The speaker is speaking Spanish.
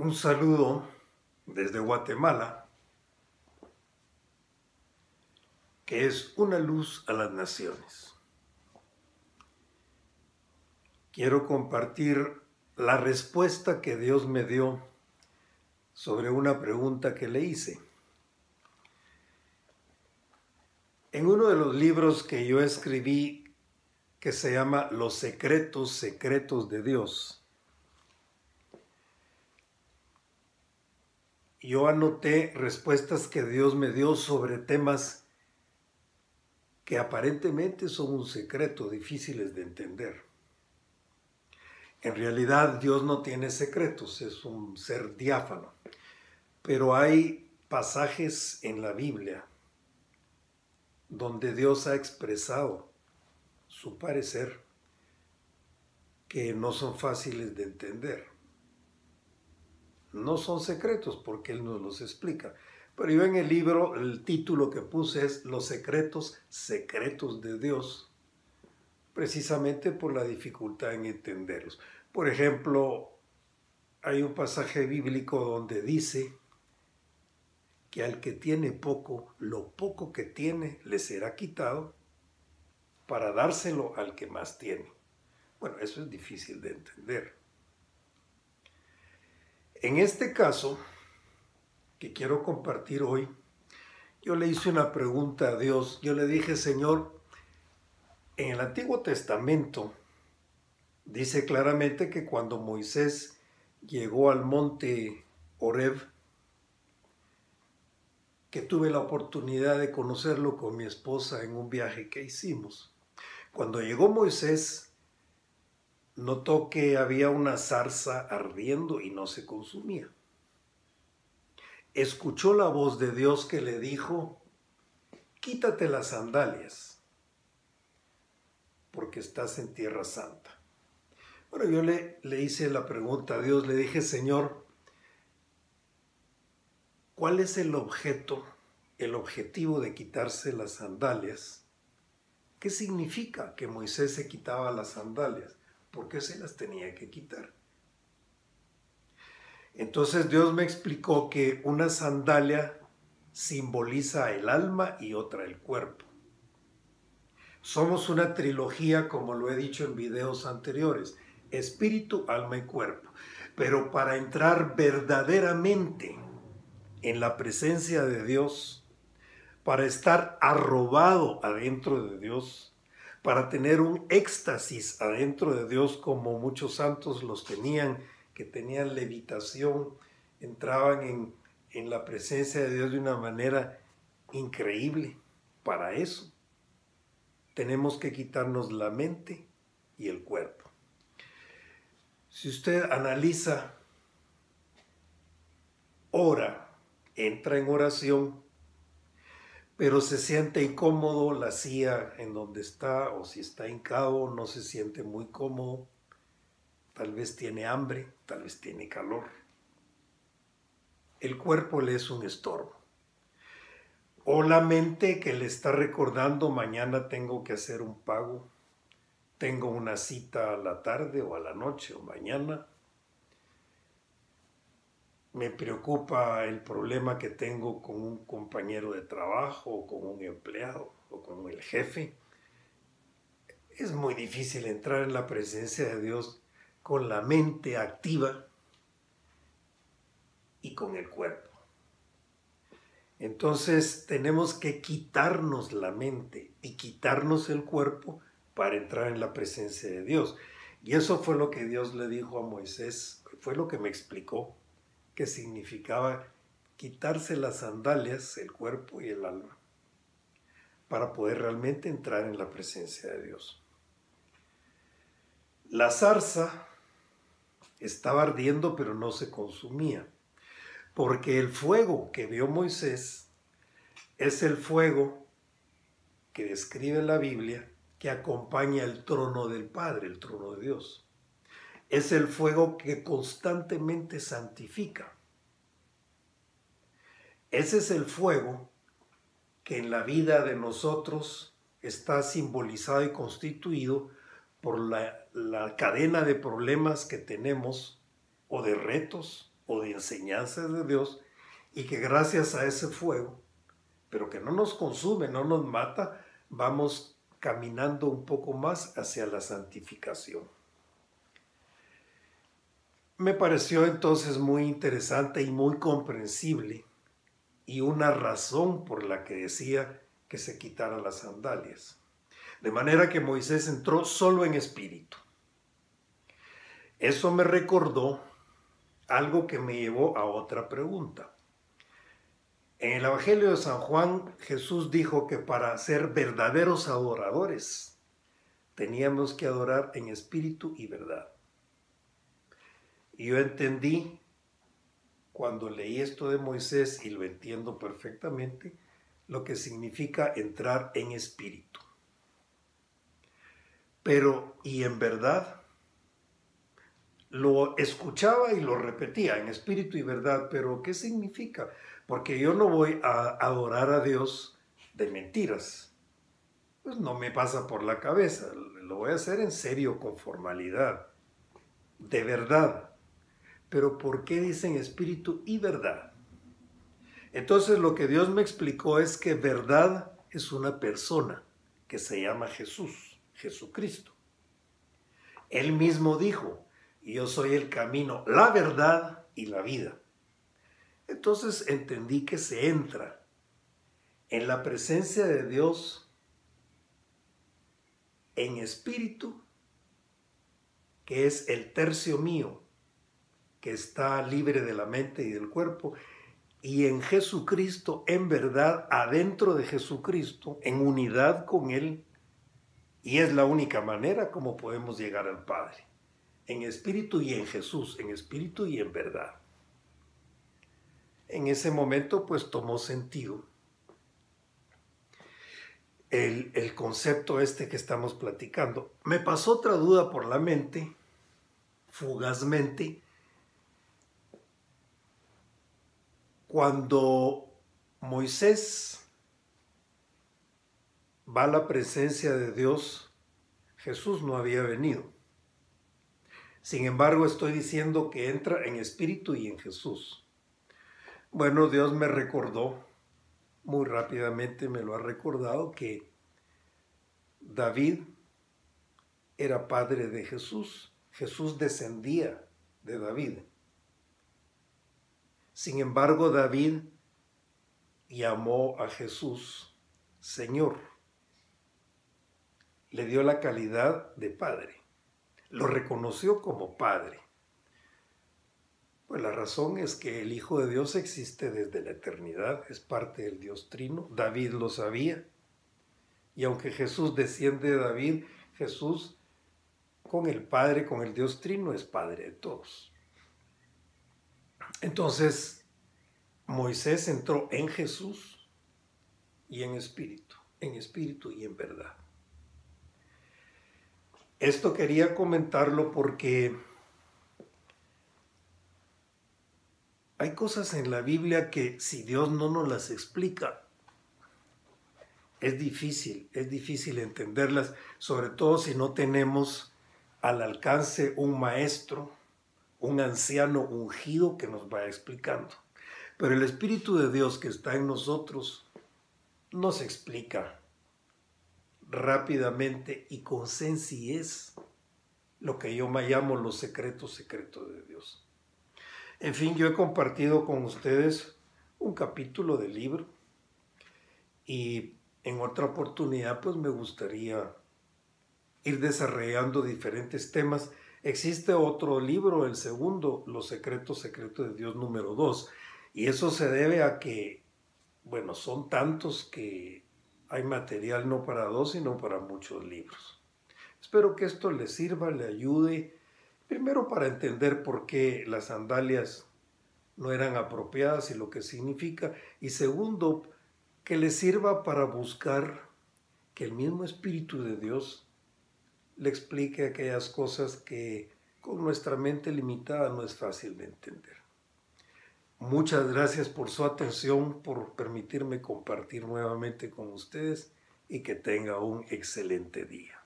Un saludo desde Guatemala, que es una luz a las naciones. Quiero compartir la respuesta que Dios me dio sobre una pregunta que le hice. En uno de los libros que yo escribí, que se llama Los secretos de Dios, yo anoté respuestas que Dios me dio sobre temas que aparentemente son un secreto, difíciles de entender. En realidad Dios no tiene secretos, es un ser diáfano, pero hay pasajes en la Biblia donde Dios ha expresado su parecer que no son fáciles de entender. No son secretos porque Él nos los explica. Pero yo en el libro, el título que puse es Los secretos de Dios, precisamente por la dificultad en entenderlos. Por ejemplo, hay un pasaje bíblico donde dice que al que tiene poco, lo poco que tiene le será quitado para dárselo al que más tiene. Bueno, eso es difícil de entender. En este caso, que quiero compartir hoy, yo le hice una pregunta a Dios. Yo le dije, Señor, en el Antiguo Testamento dice claramente que cuando Moisés llegó al monte Horeb, que tuve la oportunidad de conocerlo con mi esposa en un viaje que hicimos. Cuando llegó Moisés, notó que había una zarza ardiendo y no se consumía. Escuchó la voz de Dios que le dijo, quítate las sandalias, porque estás en tierra santa. Bueno, yo le hice la pregunta a Dios, le dije, Señor, ¿cuál es el objetivo de quitarse las sandalias? ¿Qué significa que Moisés se quitaba las sandalias? ¿Por qué se las tenía que quitar? Entonces Dios me explicó que una sandalia simboliza el alma y otra el cuerpo. Somos una trilogía, como lo he dicho en videos anteriores, espíritu, alma y cuerpo. Pero para entrar verdaderamente en la presencia de Dios, para estar arrobado adentro de Dios, para tener un éxtasis adentro de Dios como muchos santos los tenían, que tenían levitación, entraban en la presencia de Dios de una manera increíble. Para eso tenemos que quitarnos la mente y el cuerpo. Si usted analiza, ora, entra en oración, pero se siente incómodo la silla en donde está, o si está hincado, no se siente muy cómodo, tal vez tiene hambre, tal vez tiene calor. El cuerpo le es un estorbo. O la mente que le está recordando, mañana tengo que hacer un pago, tengo una cita a la tarde o a la noche o mañana. Me preocupa el problema que tengo con un compañero de trabajo o con un empleado o con el jefe. Es muy difícil entrar en la presencia de Dios con la mente activa y con el cuerpo. Entonces tenemos que quitarnos la mente y quitarnos el cuerpo para entrar en la presencia de Dios. Y eso fue lo que Dios le dijo a Moisés, fue lo que me explicó, que significaba quitarse las sandalias, el cuerpo y el alma, para poder realmente entrar en la presencia de Dios. La zarza estaba ardiendo, pero no se consumía, porque el fuego que vio Moisés es el fuego que describe la Biblia que acompaña el trono del Padre, el trono de Dios. Es el fuego que constantemente santifica. Ese es el fuego que en la vida de nosotros está simbolizado y constituido por la cadena de problemas que tenemos, o de retos, o de enseñanzas de Dios, y que gracias a ese fuego, pero que no nos consume, no nos mata, vamos caminando un poco más hacia la santificación. Me pareció entonces muy interesante y muy comprensible, y una razón por la que decía que se quitaran las sandalias. De manera que Moisés entró solo en espíritu. Eso me recordó algo que me llevó a otra pregunta. En el Evangelio de San Juan, Jesús dijo que para ser verdaderos adoradores teníamos que adorar en espíritu y verdad. Y yo entendí, cuando leí esto de Moisés, y lo entiendo perfectamente, lo que significa entrar en espíritu. Pero, y en verdad, lo escuchaba y lo repetía en espíritu y verdad, pero ¿qué significa? Porque yo no voy a adorar a Dios de mentiras. Pues no me pasa por la cabeza, lo voy a hacer en serio, con formalidad, de verdad. Pero ¿por qué dicen espíritu y verdad? Entonces lo que Dios me explicó es que verdad es una persona que se llama Jesús, Jesucristo. Él mismo dijo: yo soy el camino, la verdad y la vida. Entonces entendí que se entra en la presencia de Dios en espíritu, que es el tercio mío, que está libre de la mente y del cuerpo, y en Jesucristo, en verdad, adentro de Jesucristo, en unidad con Él, y es la única manera como podemos llegar al Padre, en espíritu y en Jesús, en espíritu y en verdad. En ese momento pues tomó sentido el concepto este que estamos platicando. Me pasó otra duda por la mente, fugazmente, cuando Moisés va a la presencia de Dios, Jesús no había venido. Sin embargo, estoy diciendo que entra en espíritu y en Jesús. Bueno, Dios me recordó, muy rápidamente me lo ha recordado, que David era padre de Jesús. Jesús descendía de David. Sin embargo, David llamó a Jesús Señor. Le dio la calidad de padre. Lo reconoció como padre. Pues la razón es que el Hijo de Dios existe desde la eternidad, es parte del Dios Trino. David lo sabía. Y aunque Jesús desciende de David, Jesús con el Padre, con el Dios Trino, es Padre de todos. Entonces, Moisés entró en Jesús y en espíritu y en verdad. Esto quería comentarlo porque hay cosas en la Biblia que si Dios no nos las explica, es difícil entenderlas, sobre todo si no tenemos al alcance un maestro, un anciano ungido que nos vaya explicando. Pero el Espíritu de Dios que está en nosotros nos explica rápidamente y con sencillez lo que yo me llamo los secretos de Dios. En fin, yo he compartido con ustedes un capítulo del libro y en otra oportunidad pues me gustaría ir desarrollando diferentes temas. Existe otro libro, el segundo, Los secretos de Dios número 2, y eso se debe a que, bueno, son tantos que hay material no para dos, sino para muchos libros. Espero que esto le sirva, le ayude, primero para entender por qué las sandalias no eran apropiadas y lo que significa, y segundo, que le sirva para buscar que el mismo Espíritu de Dios le explique aquellas cosas que con nuestra mente limitada no es fácil de entender. Muchas gracias por su atención, por permitirme compartir nuevamente con ustedes y que tenga un excelente día.